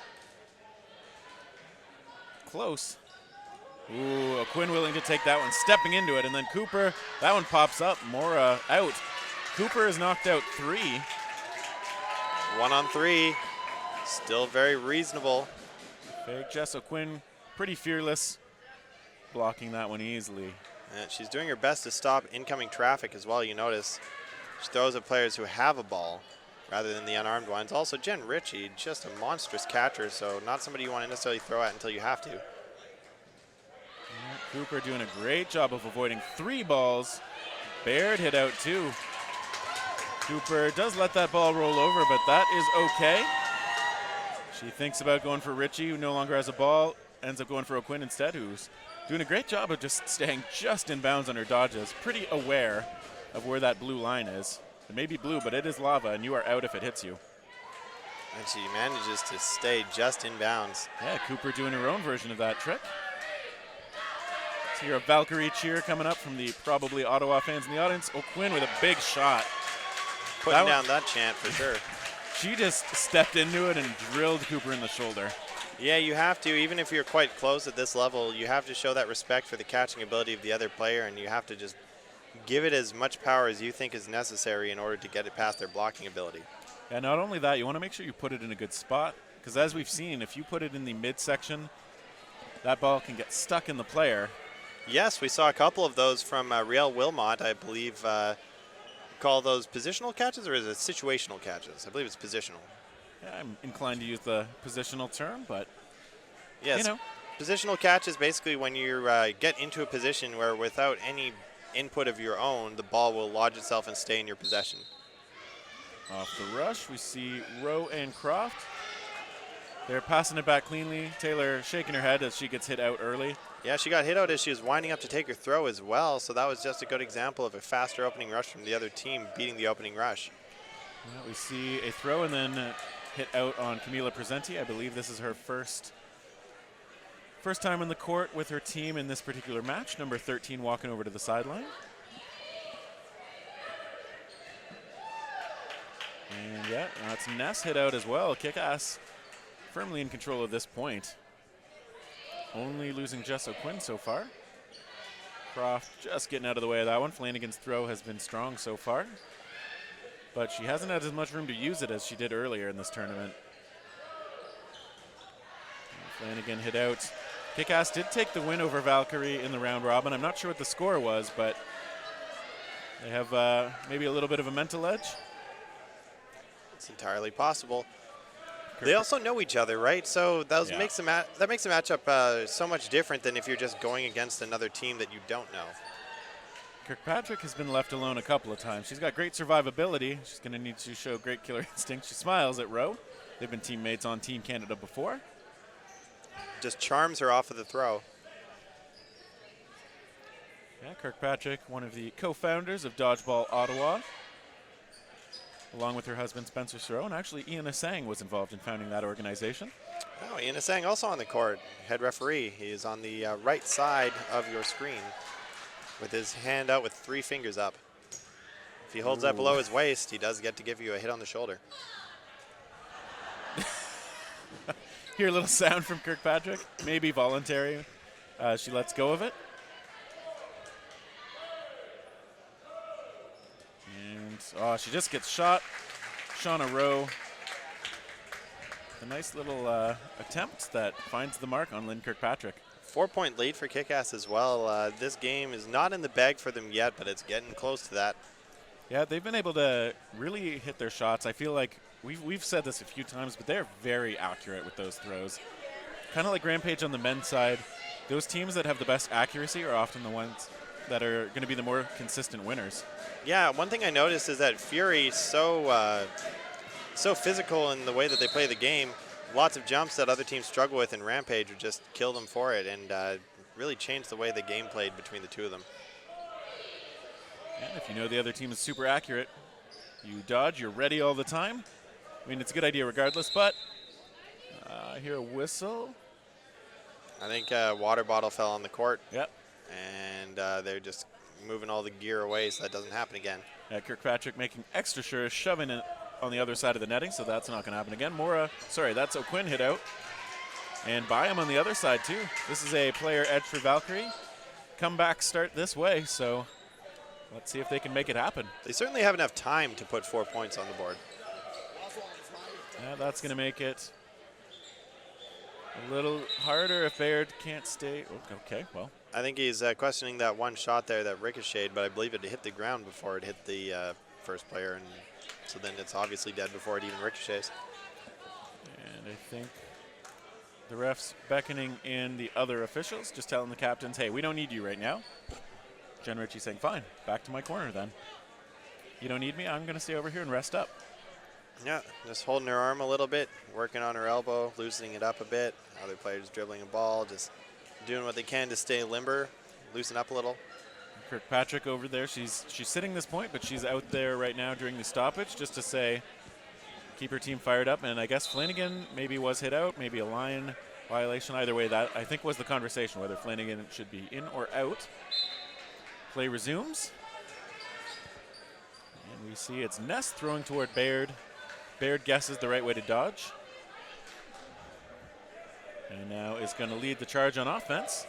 Close. Ooh, O'Quinn willing to take that one, stepping into it, and then Cooper, that one pops up. Mora out. Cooper is knocked out 3. 1 on 3. Still very reasonable. Fake Jess O'Quinn, pretty fearless, blocking that one easily. And she's doing her best to stop incoming traffic as well, you notice. She throws at players who have a ball rather than the unarmed ones. Also, Jen Ritchie, just a monstrous catcher, so not somebody you want to necessarily throw at until you have to. Cooper doing a great job of avoiding 3 balls. Baird hit out 2. Cooper does let that ball roll over, but that is okay. She thinks about going for Ritchie, who no longer has a ball, ends up going for O'Quinn instead, who's doing a great job of just staying just in bounds on her dodges. Pretty aware of where that blue line is. It may be blue, but it is lava, and you are out if it hits you. And she manages to stay just in bounds. Yeah, Cooper doing her own version of that trick. So hear a Valkyrie cheer coming up from the probably Ottawa fans in the audience. O'Quinn with a big shot. Putting down that chant for sure. She just stepped into it and drilled Cooper in the shoulder. Yeah, you have to, even if you're quite close at this level, you have to show that respect for the catching ability of the other player, and you have to just give it as much power as you think is necessary in order to get it past their blocking ability. Yeah, not only that, you want to make sure you put it in a good spot, because as we've seen, if you put it in the midsection, that ball can get stuck in the player. Yes, we saw a couple of those from Riel Wilmot, I believe. Call those positional catches, or is it situational catches? I believe it's positional. Yeah, I'm inclined to use the positional term, but Yes. you know. Positional catch is basically when you get into a position where without any input of your own, the ball will lodge itself and stay in your possession. Off the rush, we see Rowe and Croft. They're passing it back cleanly. Taylor shaking her head as she gets hit out early. Yeah, she got hit out as she was winding up to take her throw as well, so that was just a good example of a faster opening rush from the other team beating the opening rush. Yeah, we see a throw and then hit out on Camila Presenti. I believe this is her first time on the court with her team in this particular match. Number 13 walking over to the sideline. And yeah, that's Ness hit out as well. Kickass firmly in control of this point. Only losing Jess O'Quinn so far. Croft just getting out of the way of that one. Flanagan's throw has been strong so far, but she hasn't had as much room to use it as she did earlier in this tournament. Flanagan hit out. Kickass did take the win over Valkyrie in the round robin. I'm not sure what the score was, but they have maybe a little bit of a mental edge. It's entirely possible. They also know each other, right? So that makes the matchup so much different than if you're just going against another team that you don't know. Kirkpatrick has been left alone a couple of times. She's got great survivability. She's going to need to show great killer instinct. She smiles at Rowe. They've been teammates on Team Canada before. Just charms her off of the throw. Yeah, Kirkpatrick, one of the co-founders of Dodgeball Ottawa, along with her husband Spencer Soro, and actually Ian Asang was involved in founding that organization. Oh, Ian Asang also on the court, head referee. He is on the right side of your screen with his hand out with 3 fingers up. If he holds that below his waist, he does get to give you a hit on the shoulder. Hear a little sound from Kirkpatrick, maybe voluntary. She lets go of it. And she just gets shot. Shauna Rowe. A nice little attempt that finds the mark on Lynn Kirkpatrick. 4-point lead for Kickass as well. This game is not in the bag for them yet, but it's getting close to that. Yeah, they've been able to really hit their shots. I feel like we've said this a few times, but they're very accurate with those throws. Kind of like Rampage on the men's side. Those teams that have the best accuracy are often the ones that are going to be the more consistent winners. Yeah, one thing I noticed is that Fury so physical in the way that they play the game. Lots of jumps that other teams struggle with in Rampage would just kill them for it, and really change the way the game played between the two of them. And if you know the other team is super accurate, you dodge, you're ready all the time. I mean, it's a good idea regardless, but I hear a whistle. I think a water bottle fell on the court. Yep. And they're just moving all the gear away so that doesn't happen again. Yeah, Kirkpatrick making extra sure, shoving it on the other side of the netting, so that's not going to happen again. That's O'Quinn hit out. And Byam on the other side, too. This is a player edge for Valkyrie. Comeback start this way, so let's see if they can make it happen. They certainly have enough time to put 4 points on the board. Yeah, that's going to make it a little harder if Baird can't stay. Okay, well. I think he's questioning that one shot there that ricocheted, but I believe it hit the ground before it hit the first player, and so then it's obviously dead before it even ricochets. And I think the ref's beckoning in the other officials, just telling the captains, hey, we don't need you right now. Jen Ritchie saying, fine, back to my corner then. You don't need me, I'm going to stay over here and rest up. Yeah, just holding her arm a little bit, working on her elbow, loosening it up a bit. Other players dribbling a ball, just doing what they can to stay limber, loosen up a little. Kirkpatrick over there, she's sitting this point, but she's out there right now during the stoppage just to say, keep her team fired up. And I guess Flanagan maybe was hit out, maybe a line violation. Either way, that I think was the conversation, whether Flanagan should be in or out. Play resumes. And we see it's Ness throwing toward Baird. Baird guesses the right way to dodge. And now is going to lead the charge on offense.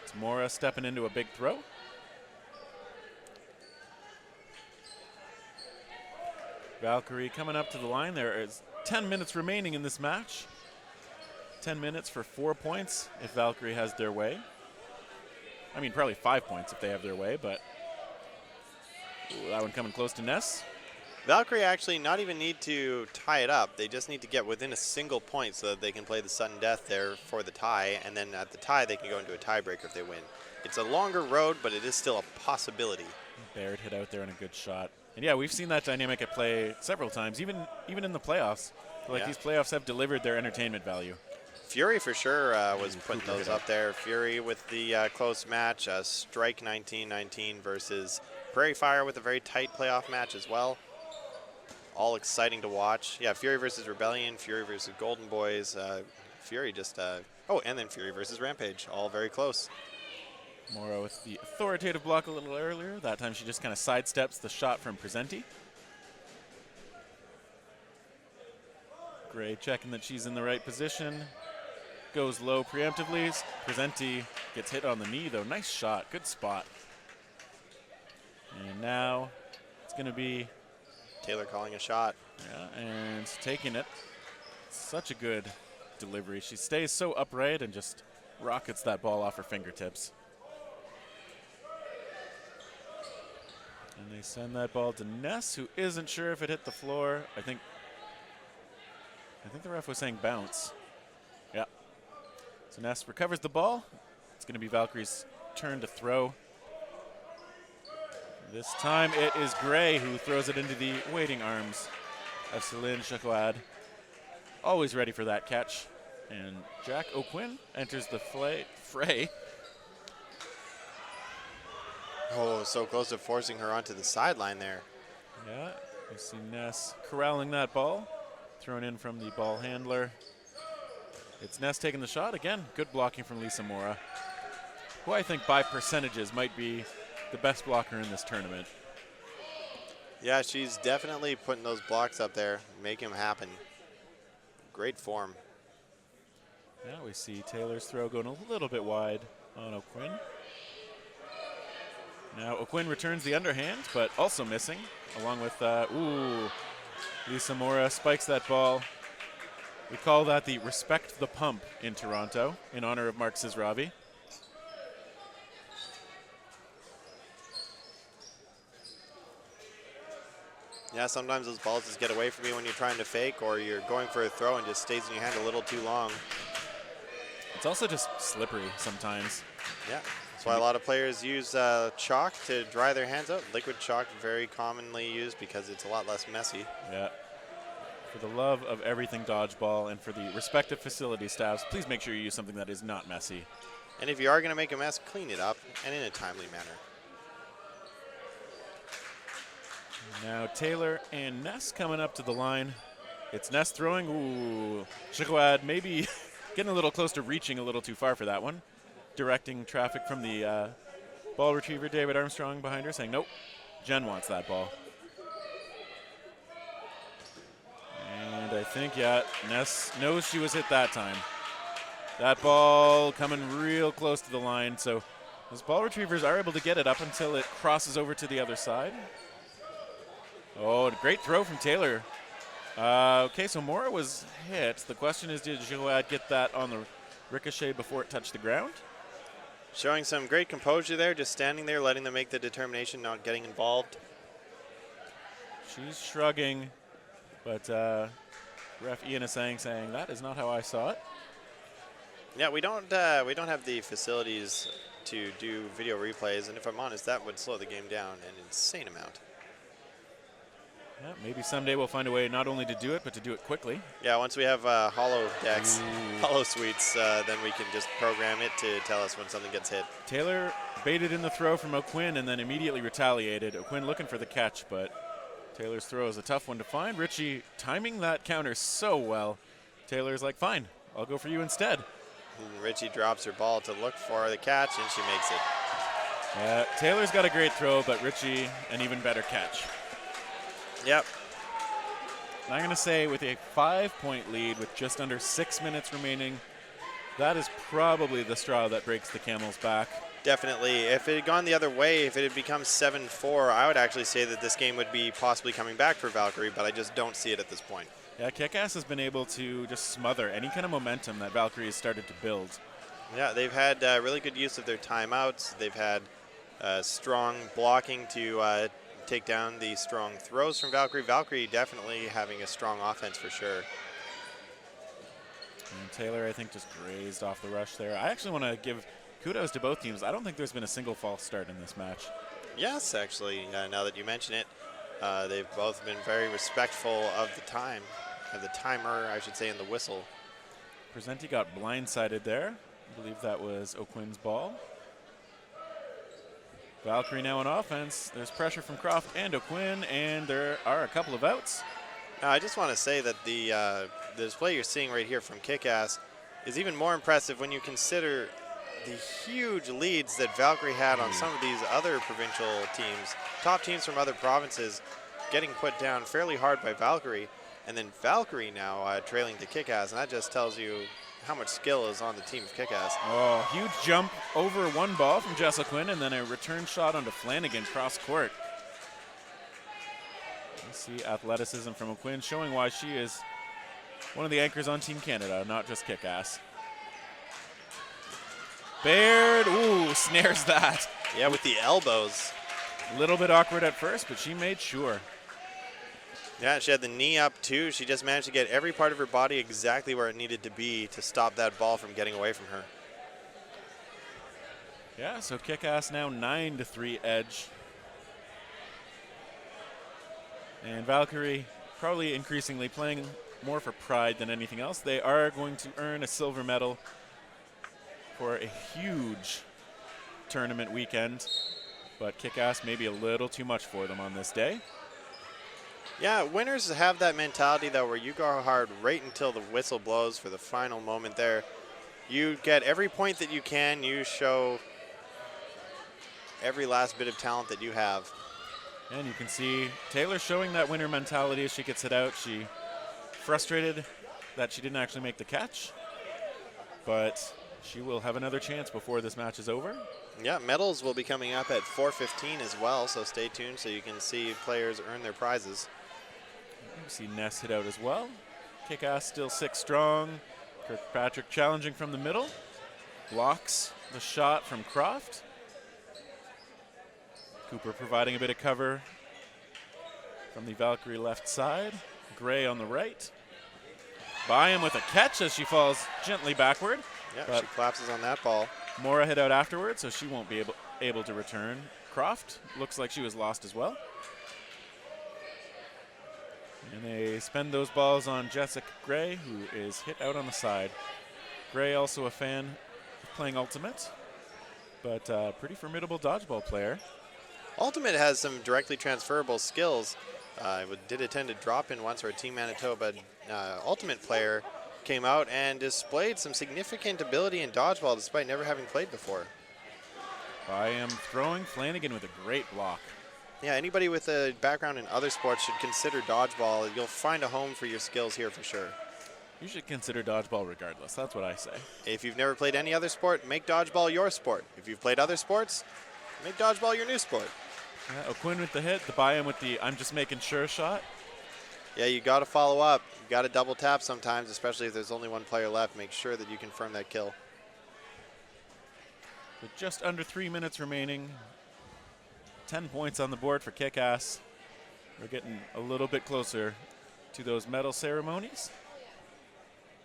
It's Mora stepping into a big throw. Valkyrie coming up to the line. There is 10 minutes remaining in this match. 10 minutes for 4 points if Valkyrie has their way. I mean, probably 5 points if they have their way, but ooh, that one coming close to Ness. Valkyrie actually not even need to tie it up. They just need to get within a single point so that they can play the sudden death there for the tie, and then at the tie they can go into a tiebreaker if they win. It's a longer road, but it is still a possibility. Baird hit out there on a good shot. And yeah, we've seen that dynamic at play several times, even in the playoffs. I feel like these playoffs have delivered their entertainment value. Fury for sure was putting those up there. Fury with the close match, Strike 19-19 versus Prairie Fire with a very tight playoff match as well. All exciting to watch. Yeah, Fury versus Rebellion, Fury versus Golden Boys, Fury just, and then Fury versus Rampage, all very close. Mora with the authoritative block a little earlier. That time she just kind of sidesteps the shot from Presenti. Gray checking that she's in the right position. Goes low preemptively. Presenti gets hit on the knee, though. Nice shot. Good spot. And now it's going to be Taylor calling a shot. Yeah, and taking it. Such a good delivery. She stays so upright and just rockets that ball off her fingertips. And they send that ball to Ness, who isn't sure if it hit the floor. I think the ref was saying bounce. Yeah. So Ness recovers the ball. It's going to be Valkyrie's turn to throw. This time it is Gray who throws it into the waiting arms of Céline Chacoad. Always ready for that catch. And Jack O'Quinn enters the fray. Oh, so close to forcing her onto the sideline there. Yeah, you see Ness corralling that ball. Thrown in from the ball handler. It's Ness taking the shot. Again, good blocking from Lisa Mora, who I think by percentages might be the best blocker in this tournament. Yeah, she's definitely putting those blocks up there, make them happen. Great form. Yeah, we see Taylor's throw going a little bit wide on O'Quinn. Now O'Quinn returns the underhand, but also missing, along with, Lisa Mora spikes that ball. We call that the Respect the Pump in Toronto, in honor of Mark Szravi. Yeah, sometimes those balls just get away from you when you're trying to fake, or you're going for a throw and just stays in your hand a little too long. It's also just slippery sometimes. Yeah, that's why a lot of players use chalk to dry their hands out. Liquid chalk, very commonly used because it's a lot less messy. Yeah. For the love of everything dodgeball and for the respective facility staffs, please make sure you use something that is not messy. And if you are going to make a mess, clean it up and in a timely manner. Now Taylor and Ness coming up to the line. It's Ness throwing. Ooh, Chacoad maybe getting a little close to reaching a little too far for that one. Directing traffic from the ball retriever, David Armstrong, behind her, saying, nope, Jen wants that ball. And I think, yeah, Ness knows she was hit that time. That ball coming real close to the line, so those ball retrievers are able to get it up until it crosses over to the other side. Oh, a great throw from Taylor. Okay, so Mora was hit. The question is, did Chacoad get that on the ricochet before it touched the ground? Showing some great composure there, just standing there, letting them make the determination, not getting involved. She's shrugging, but ref Ian is saying that is not how I saw it. Yeah, we don't have the facilities to do video replays, and if I'm honest, that would slow the game down an insane amount. Yeah, maybe someday we'll find a way not only to do it, but to do it quickly. Yeah, once we have hollow decks, hollow suites, then we can just program it to tell us when something gets hit. Taylor baited in the throw from O'Quinn and then immediately retaliated. O'Quinn looking for the catch, but Taylor's throw is a tough one to find. Richie timing that counter so well. Taylor's like, fine, I'll go for you instead. And Richie drops her ball to look for the catch, and she makes it. Taylor's got a great throw, but Richie an even better catch. Yep. And I'm going to say with a 5-point lead with just under 6 minutes remaining, that is probably the straw that breaks the camel's back. Definitely. If it had gone the other way, if it had become 7-4, I would actually say that this game would be possibly coming back for Valkyrie, but I just don't see it at this point. Yeah, Kickass has been able to just smother any kind of momentum that Valkyrie has started to build. Yeah, they've had really good use of their timeouts. They've had strong blocking to take down the strong throws from Valkyrie. Valkyrie definitely having a strong offense for sure. And Taylor, I think, just grazed off the rush there. I actually want to give kudos to both teams. I don't think there's been a single false start in this match. Yes, actually, now that you mention it, they've both been very respectful of the time, of the timer, I should say, and the whistle. Presenti got blindsided there. I believe that was O'Quinn's ball. Valkyrie now on offense. There's pressure from Croft and O'Quinn, and there are a couple of outs. Now, I just want to say that the display you're seeing right here from Kickass is even more impressive when you consider the huge leads that Valkyrie had on some of these other provincial teams, top teams from other provinces getting put down fairly hard by Valkyrie, and then Valkyrie now trailing to Kickass, and that just tells you how much skill is on the team of Kickass. Oh, huge jump over one ball from Jess O'Quinn, and then a return shot onto Flanagan cross court. You see athleticism from O'Quinn, showing why she is one of the anchors on Team Canada, not just Kickass. Baird, ooh, snares that. Yeah, with the elbows. A little bit awkward at first, but she made sure. Yeah, she had the knee up too. She just managed to get every part of her body exactly where it needed to be to stop that ball from getting away from her. Yeah, so Kickass now 9-3 edge. And Valkyrie probably increasingly playing more for pride than anything else. They are going to earn a silver medal for a huge tournament weekend, but Kickass may be a little too much for them on this day. Yeah, winners have that mentality though where you go hard right until the whistle blows for the final moment there. You get every point that you can, you show every last bit of talent that you have. And you can see Taylor showing that winner mentality as she gets it out. She frustrated that she didn't actually make the catch, but she will have another chance before this match is over. Yeah, medals will be coming up at 4:15 as well, so stay tuned so you can see players earn their prizes. You see Ness hit out as well. Kickass still 6 strong. Kirkpatrick challenging from the middle. Blocks the shot from Croft. Cooper providing a bit of cover from the Valkyrie left side. Gray on the right. Byam with a catch as she falls gently backward. Yeah, she collapses on that ball. Mora hit out afterwards, so she won't be able to return. Croft looks like she was lost as well. And they spend those balls on Jessica Gray, who is hit out on the side. Gray also a fan of playing Ultimate, but pretty formidable dodgeball player. Ultimate has some directly transferable skills. Did attend a drop-in once where Team Manitoba Ultimate player came out and displayed some significant ability in dodgeball despite never having played before. Byam throwing, Flanagan with a great block. Yeah, anybody with a background in other sports should consider dodgeball. You'll find a home for your skills here for sure. You should consider dodgeball regardless. That's what I say. If you've never played any other sport, make dodgeball your sport. If you've played other sports, make dodgeball your new sport. Yeah, O'Quinn with the hit, the Byam with the I'm just making sure shot. Yeah, you got to follow up. You got to double tap sometimes, especially if there's only one player left. Make sure that you confirm that kill. With just under 3 minutes remaining, 10 points on the board for Kickass. We're getting a little bit closer to those medal ceremonies,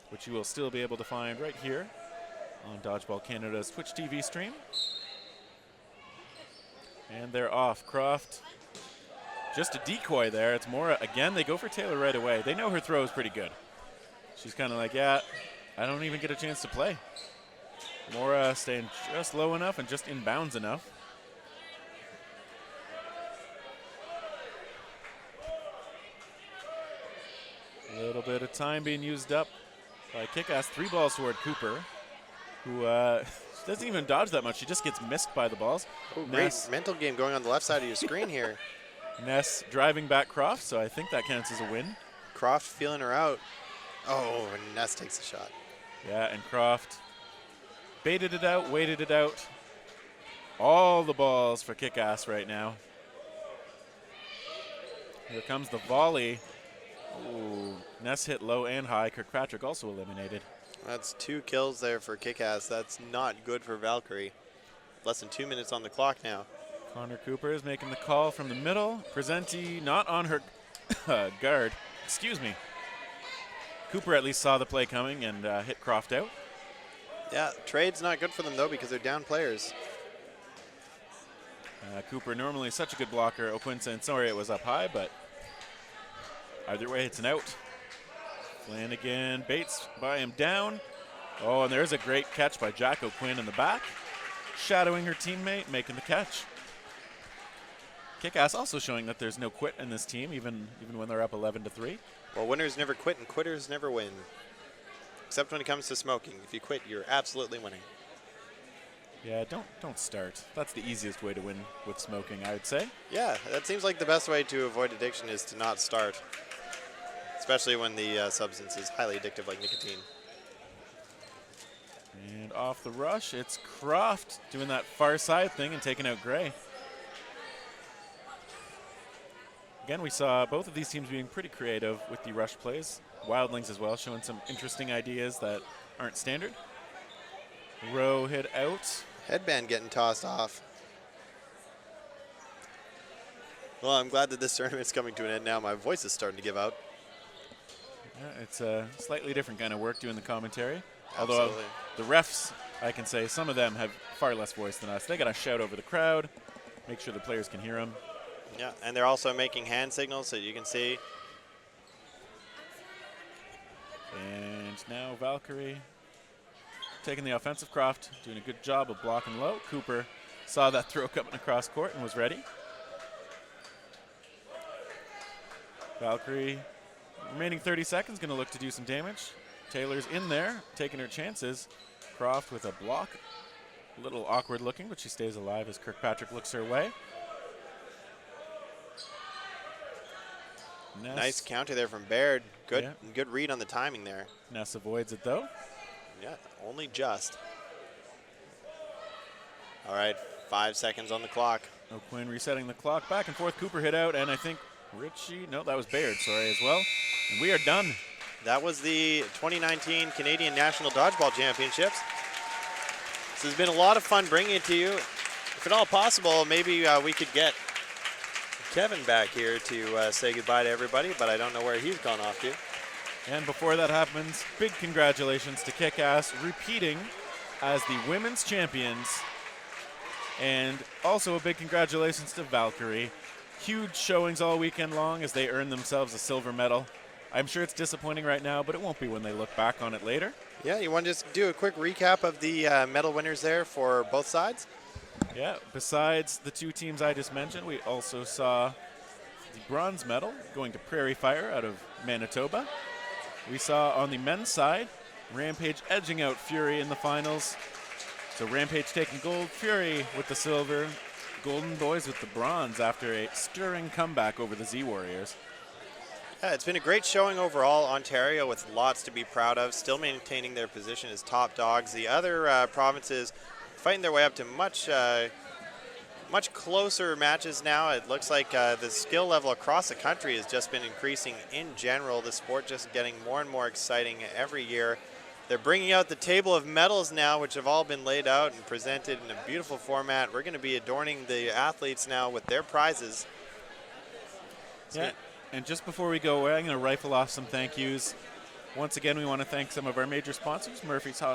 which you will still be able to find right here on Dodgeball Canada's Twitch TV stream. And they're off. Croft, just a decoy there. It's Mora again. They go for Taylor right away. They know her throw is pretty good. She's kind of like, yeah, I don't even get a chance to play. Mora staying just low enough and just in bounds enough. A little bit of time being used up by Kickass. 3 balls toward Cooper, who doesn't even dodge that much. She just gets missed by the balls. Ooh, great mental game going on the left side of your screen here. Ness driving back Croft, so I think that counts as a win. Croft feeling her out. Oh, and Ness takes the shot. Yeah, and Croft baited it out, waited it out. All the balls for Kickass right now. Here comes the volley. Ooh, Ness hit low and high. Kirkpatrick also eliminated. That's 2 kills there for Kickass. That's not good for Valkyrie. Less than 2 minutes on the clock now. Connor Cooper is making the call from the middle. Presenti not on her guard. Excuse me. Cooper at least saw the play coming and hit Croft out. Yeah, trade's not good for them, though, because they're down players. Cooper normally such a good blocker. O'Quinson, sorry it was up high, but either way, it's an out. Flanagan baits by him down. Oh, and there's a great catch by Jack O'Quinn in the back. Shadowing her teammate, making the catch. Kickass also showing that there's no quit in this team, even when they're up 11-3. Well, winners never quit and quitters never win. Except when it comes to smoking. If you quit, you're absolutely winning. Yeah, don't start. That's the easiest way to win with smoking, I would say. Yeah, that seems like the best way to avoid addiction is to not start. Especially when the substance is highly addictive like nicotine. And off the rush, it's Croft doing that far side thing and taking out Gray. Again, we saw both of these teams being pretty creative with the rush plays. Wildlings as well, showing some interesting ideas that aren't standard. Row hit out. Headband getting tossed off. Well, I'm glad that this tournament's coming to an end now. My voice is starting to give out. Yeah, it's a slightly different kind of work doing the commentary. Absolutely. Although the refs, I can say, some of them have far less voice than us. They got to shout over the crowd, make sure the players can hear them. Yeah, and they're also making hand signals so you can see. And now Valkyrie taking the offensive. Croft doing a good job of blocking low. Cooper saw that throw coming across court and was ready. Valkyrie, remaining 30 seconds, going to look to do some damage. Taylor's in there, taking her chances. Croft with a block. A little awkward looking, but she stays alive as Kirkpatrick looks her way. Nice counter there from Baird. Good read on the timing there. Ness avoids it though. Yeah, only just. All right, 5 seconds on the clock. O'Quinn resetting the clock. Back and forth. Cooper hit out, and I think Richie, no, that was Baird, sorry, as well. And we are done. That was the 2019 Canadian National Dodgeball Championships. This has been a lot of fun bringing it to you. If at all possible, maybe we could get Kevin back here to say goodbye to everybody, but I don't know where he's gone off to. And before that happens, big congratulations to Kickass, repeating as the women's champions. And also a big congratulations to Valkyrie. Huge showings all weekend long as they earn themselves a silver medal. I'm sure it's disappointing right now, but it won't be when they look back on it later. Yeah, you want to just do a quick recap of the medal winners there for both sides? Yeah, besides the two teams I just mentioned, we also saw the bronze medal going to Prairie Fire out of Manitoba. We saw on the men's side, Rampage edging out Fury in the finals. So Rampage taking gold, Fury with the silver, Golden Boys with the bronze after a stirring comeback over the Z Warriors. Yeah, it's been a great showing overall. Ontario with lots to be proud of, still maintaining their position as top dogs. The other provinces fighting their way up to much closer matches now. It looks like the skill level across the country has just been increasing in general. The sport just getting more and more exciting every year. They're bringing out the table of medals now, which have all been laid out and presented in a beautiful format. We're going to be adorning the athletes now with their prizes. Yeah, and just before we go away, I'm going to rifle off some thank yous. Once again, we want to thank some of our major sponsors, Murphy's Hospital.